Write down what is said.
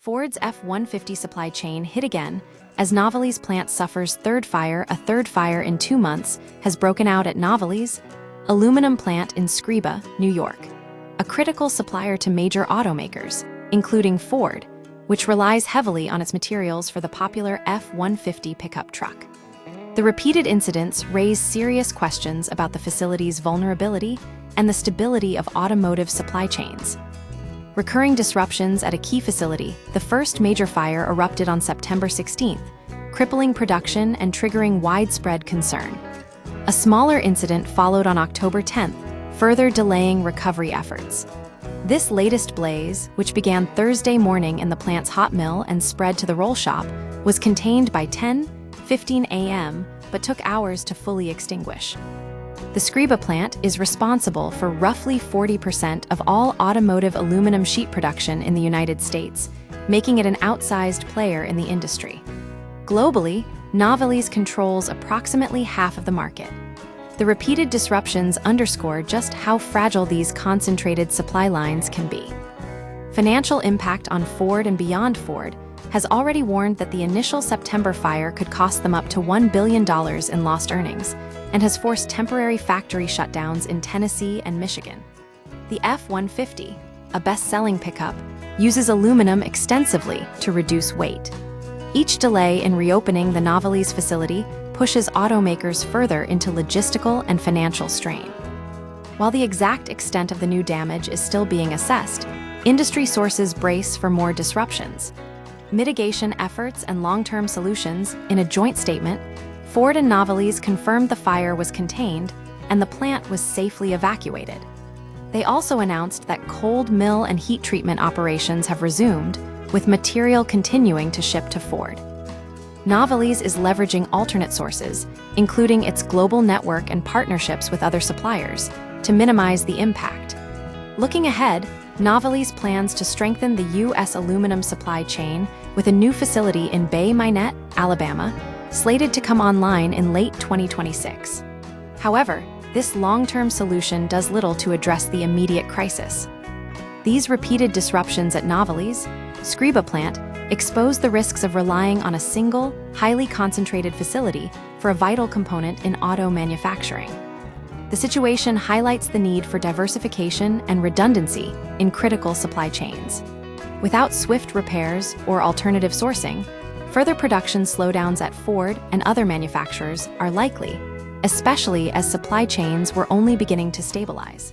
Ford's F-150 supply chain hit again as Novelis plant suffers third fire. A third fire in 2 months has broken out at Novelis aluminum plant in Scriba, New York, a critical supplier to major automakers, including Ford, which relies heavily on its materials for the popular F-150 pickup truck. The repeated incidents raise serious questions about the facility's vulnerability and the stability of automotive supply chains. Recurring disruptions at a key facility, the first major fire erupted on September 16th, crippling production and triggering widespread concern. A smaller incident followed on October 10th, further delaying recovery efforts. This latest blaze, which began Thursday morning in the plant's hot mill and spread to the roll shop, was contained by 10:15 a.m. but took hours to fully extinguish. The Scriba plant is responsible for roughly 40% of all automotive aluminum sheet production in the United States, making it an outsized player in the industry. Globally, Novelis controls approximately half of the market. The repeated disruptions underscore just how fragile these concentrated supply lines can be. Financial impact on Ford and beyond. Ford has already warned that the initial September fire could cost them up to $1 billion in lost earnings, and has forced temporary factory shutdowns in Tennessee and Michigan. The F-150, a best-selling pickup, uses aluminum extensively to reduce weight. Each delay in reopening the Novelis facility pushes automakers further into logistical and financial strain. While the exact extent of the new damage is still being assessed, industry sources brace for more disruptions. Mitigation efforts and long-term solutions. In a joint statement, Ford and Novelis confirmed the fire was contained and the plant was safely evacuated. They also announced that cold mill and heat treatment operations have resumed, with material continuing to ship to Ford. Novelis is leveraging alternate sources, including its global network and partnerships with other suppliers, to minimize the impact. Looking ahead, Novelis plans to strengthen the U.S. aluminum supply chain with a new facility in Bay Minette, Alabama, slated to come online in late 2026. However, this long-term solution does little to address the immediate crisis. These repeated disruptions at Novelis' Scriba plant expose the risks of relying on a single, highly concentrated facility for a vital component in auto manufacturing. The situation highlights the need for diversification and redundancy in critical supply chains. Without swift repairs or alternative sourcing, further production slowdowns at Ford and other manufacturers are likely, especially as supply chains were only beginning to stabilize.